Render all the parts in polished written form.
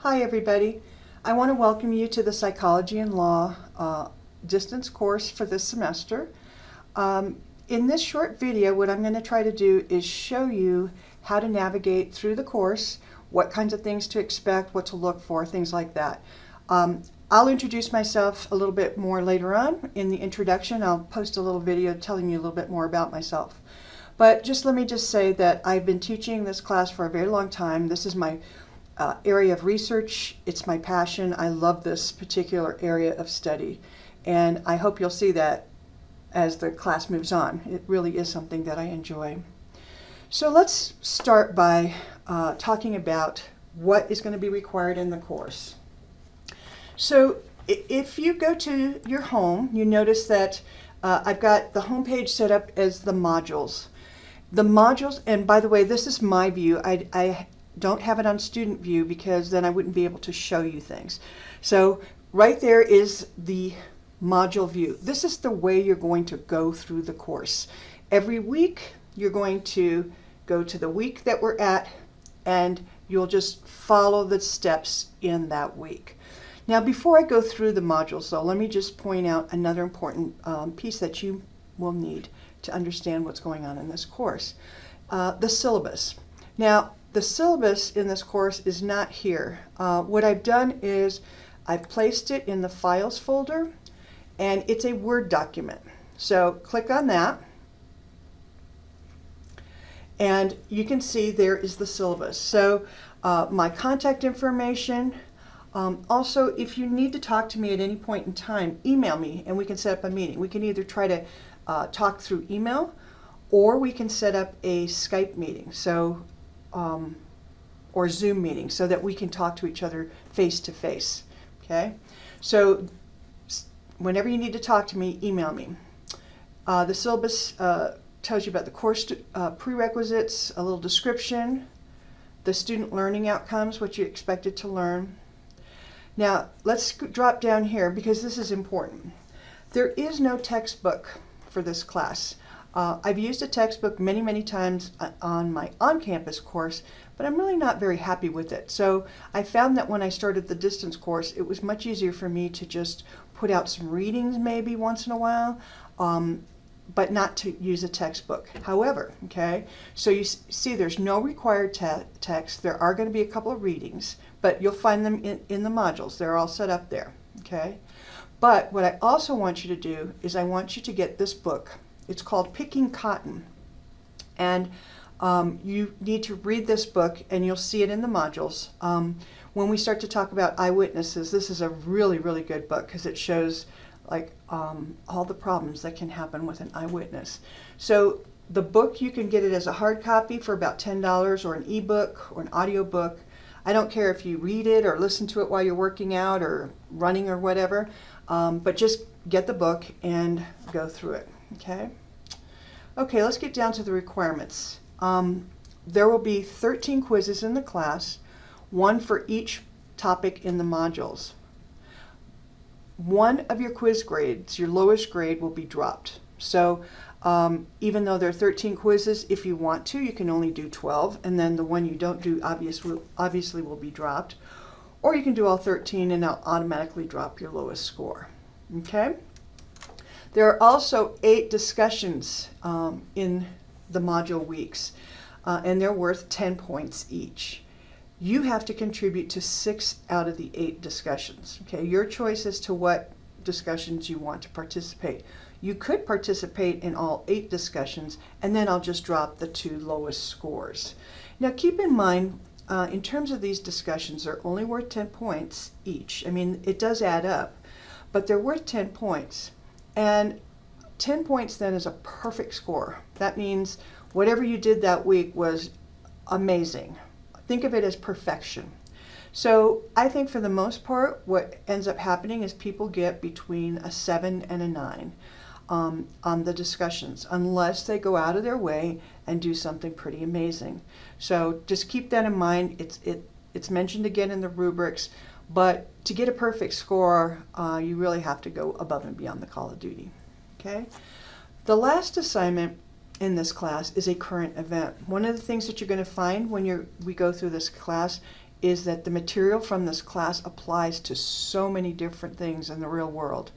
Hi everybody. I want to welcome you to the Psychology and Law distance course for this semester. In this short video, what I'm going to try to do is show you how to navigate through the course, what kinds of things to expect, what to look for, things like that. I'll introduce myself a little bit more later on. In the introduction, I'll post a little video telling you a little bit more about myself. But let me say that I've been teaching this class for a very long time. This is my area of research. It's my passion. I love this particular area of study, and I hope you'll see that as the class moves on. It really is something that I enjoy. So let's start by talking about what is going to be required in the course. So if you go to your home, you notice that I've got the home page set up as the modules. The modules, and by the way, this is my view. I don't have it on student view because then I wouldn't be able to show you things. So right there is the module view. This is the way you're going to go through the course. Every week you're going to go to the week that we're at, and you'll just follow the steps in that week. Now before I go through the modules though, let me just point out another important piece that you will need to understand what's going on in this course. The syllabus. Now the syllabus in this course is not here. What I've done is I've placed it in the Files folder, and it's a Word document. So click on that, and you can see there is the syllabus. So my contact information. Also, if you need to talk to me at any point in time, email me and we can set up a meeting. We can either try to talk through email, or we can set up a Skype meeting. So or Zoom meeting, so that we can talk to each other face to face. Okay, so whenever you need to talk to me, email me. The syllabus tells you about the course prerequisites, a little description, the student learning outcomes, what you expected to learn. Now let's drop down here because this is important. There is no textbook for this class. I've used a textbook many times on my on-campus course, but I'm really not very happy with it. So I found that when I started the distance course, it was much easier for me to just put out some readings maybe once in a while, but not to use a textbook. However, okay, so you see there's no required text. There are going to be a couple of readings, but you'll find them in the modules. They're all set up there, okay? But what I also want you to do is I want you to get this book. It's called Picking Cotton, and you need to read this book, and you'll see it in the modules. When we start to talk about eyewitnesses, this is a really good book because it shows like all the problems that can happen with an eyewitness. So the book, you can get it as a hard copy for about $10, or an ebook or an audio book. I don't care if you read it or listen to it while you're working out or running or whatever, but just get the book and go through it. Okay, let's get down to the requirements. There will be 13 quizzes in the class, one for each topic in the modules. One of your quiz grades, your lowest grade, will be dropped. So even though there are 13 quizzes, if you want to, you can only do 12, and then the one you don't do obviously will be dropped. Or you can do all 13 and I'll automatically drop your lowest score. Okay? There are also 8 discussions in the module weeks, and they're worth 10 points each. You have to contribute to 6 out of the 8 discussions. Okay, your choice as to what discussions you want to participate. You could participate in all 8 discussions, and then I'll just drop the 2 lowest scores. Now keep in mind, in terms of these discussions, they're only worth 10 points each. I mean, it does add up, but they're worth 10 points. And 10 points then is a perfect score. That means whatever you did that week was amazing. Think of it as perfection. So I think for the most part, what ends up happening is people get between a 7 and a 9 on the discussions, unless they go out of their way and do something pretty amazing. So just keep that in mind. It's mentioned again in the rubrics, but to get a perfect score, you really have to go above and beyond the call of duty. Okay? The last assignment in this class is a current event. One of the things that you're going to find when we go through this class is that the material from this class applies to so many different things in the real world.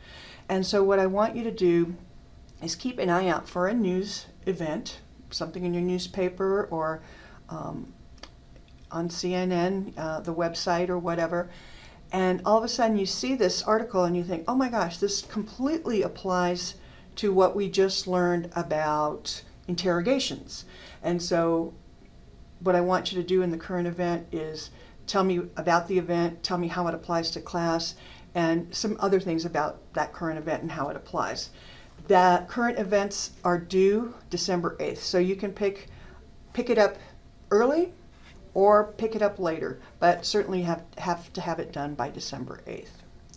And so what I want you to do is keep an eye out for a news event, something in your newspaper or on CNN, the website or whatever, and all of a sudden you see this article and you think, oh my gosh, this completely applies to what we just learned about interrogations. And so what I want you to do in the current event is tell me about the event, tell me how it applies to class, and some other things about that current event and how it applies. The current events are due December 8th, so you can pick it up early or pick it up later, but certainly have to have it done by December 8th.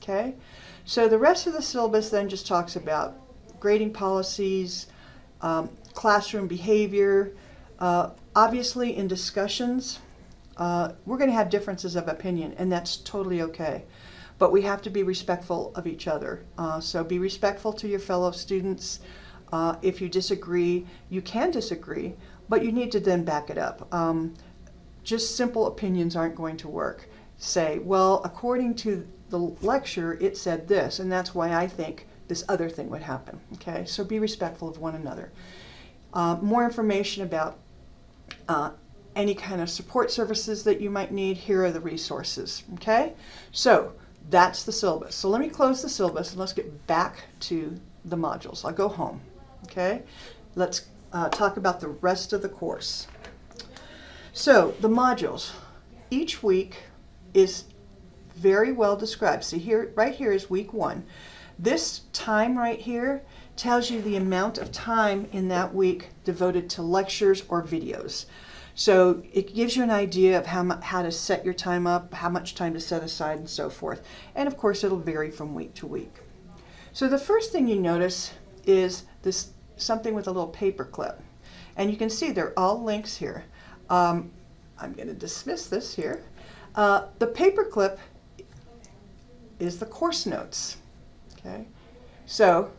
Okay? So the rest of the syllabus then just talks about grading policies, classroom behavior. Obviously in discussions, we're going to have differences of opinion, and that's totally okay. But we have to be respectful of each other. So be respectful to your fellow students. If you disagree, you can disagree, but you need to then back it up. Just simple opinions aren't going to work. Say, well, according to the lecture, it said this, and that's why I think this other thing would happen. Okay, so be respectful of one another. More information about any kind of support services that you might need, here are the resources. Okay, so that's the syllabus. So let me close the syllabus and let's get back to the modules. I'll go home. Okay, let's talk about the rest of the course. So the modules, each week is very well described. See here, right here is week 1. This time right here tells you the amount of time in that week devoted to lectures or videos. So it gives you an idea of how to set your time up, how much time to set aside, and so forth. And of course, it'll vary from week to week. So the first thing you notice is this something with a little paper clip. And you can see they're all links here. I'm going to dismiss this here. The paper clip is the course notes. Okay, so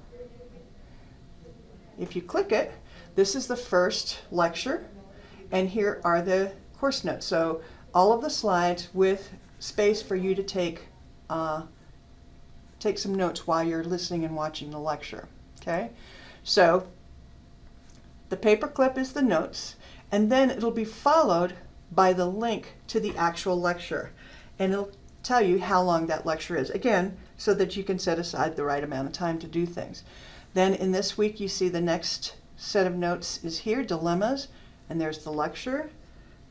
if you click it, this is the first lecture, and here are the course notes. So all of the slides with space for you to take some notes while you're listening and watching the lecture. Okay, so the paper clip is the notes, and then it'll be followed by the link to the actual lecture, and it'll tell you how long that lecture is, again, so that you can set aside the right amount of time to do things. Then in this week you see the next set of notes is here, dilemmas, and there's the lecture,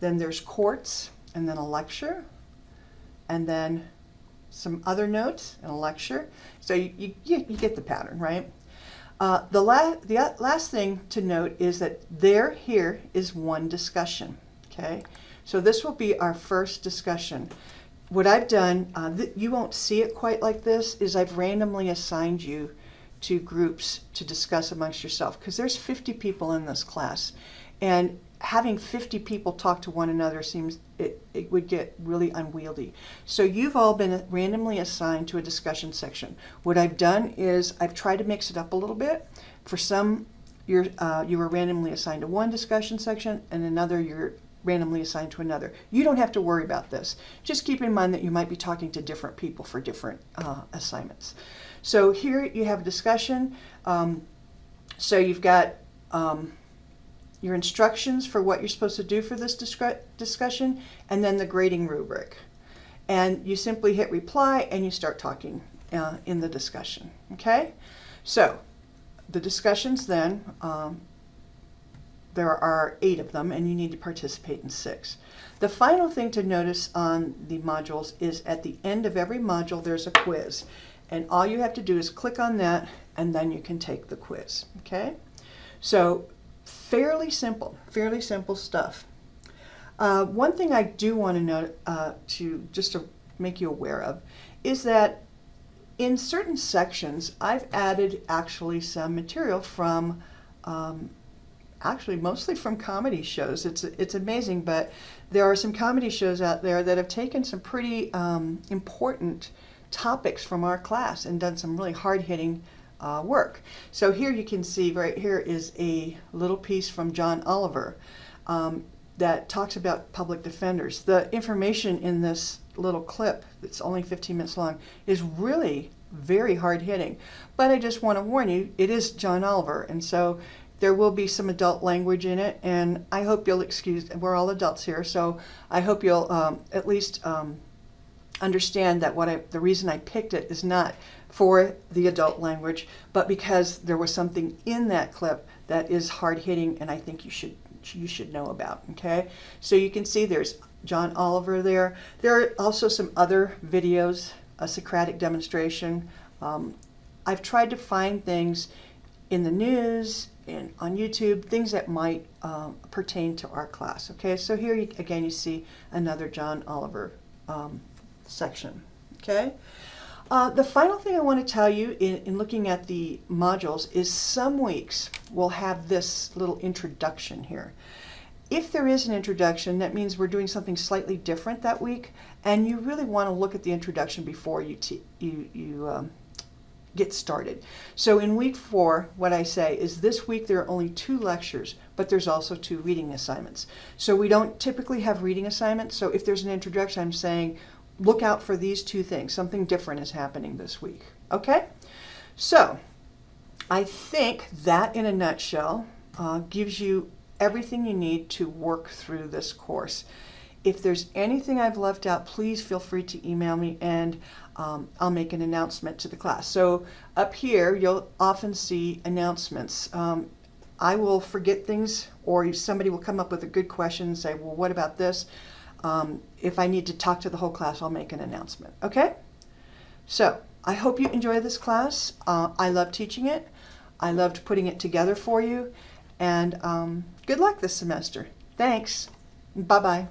then there's courts, and then a lecture, and then some other notes and a lecture. So you get the pattern, right? The last thing to note is that here is one discussion. Okay, so this will be our first discussion. What I've done, you won't see it quite like this, is I've randomly assigned you to groups to discuss amongst yourself, because there's 50 people in this class, and having 50 people talk to one another seems it would get really unwieldy. So you've all been randomly assigned to a discussion section. What I've done is I've tried to mix it up a little bit. For some, you were randomly assigned to one discussion section, and another you're randomly assigned to another. You don't have to worry about this. Just keep in mind that you might be talking to different people for different assignments. So here you have a discussion. So you've got your instructions for what you're supposed to do for this discussion, and then the grading rubric. And you simply hit reply and you start talking in the discussion. Okay? So the discussions then, there are 8 of them, and you need to participate in 6. The final thing to notice on the modules is at the end of every module there's a quiz, and all you have to do is click on that, and then you can take the quiz. Okay, so fairly simple stuff. One thing I do want to note, to make you aware of, is that in certain sections I've added actually some material from actually mostly from comedy shows. It's amazing, but there are some comedy shows out there that have taken some pretty important topics from our class and done some really hard-hitting work. So here you can see, right here is a little piece from John Oliver. that talks about public defenders. The information in this little clip that's only 15 minutes long is really very hard hitting. But I just want to warn you, it is John Oliver, and so there will be some adult language in it, and I hope you'll excuse, we're all adults here, so I hope you'll at least understand that the reason I picked it is not for the adult language, but because there was something in that clip that is hard hitting, and I think you should know about. Okay, so you can see there's John Oliver there. There are also some other videos, a Socratic demonstration. I've tried to find things in the news and on YouTube, things that might pertain to our class. Okay, so here again you see another John Oliver section. Okay, the final thing I want to tell you in looking at the modules is some weeks we'll have this little introduction here. If there is an introduction, that means we're doing something slightly different that week, and you really want to look at the introduction before you get started. So in week 4, what I say is this week there are only 2 lectures, but there's also 2 reading assignments. So we don't typically have reading assignments, so if there's an introduction, I'm saying look out for these 2 things. Something different is happening this week. Okay? So I think that in a nutshell gives you everything you need to work through this course. If there's anything I've left out, please feel free to email me, and I'll make an announcement to the class. So up here, you'll often see announcements. I will forget things, or somebody will come up with a good question and say, well, what about this? If I need to talk to the whole class, I'll make an announcement. Okay? So I hope you enjoy this class. I love teaching it. I loved putting it together for you. And good luck this semester. Thanks. Bye-bye.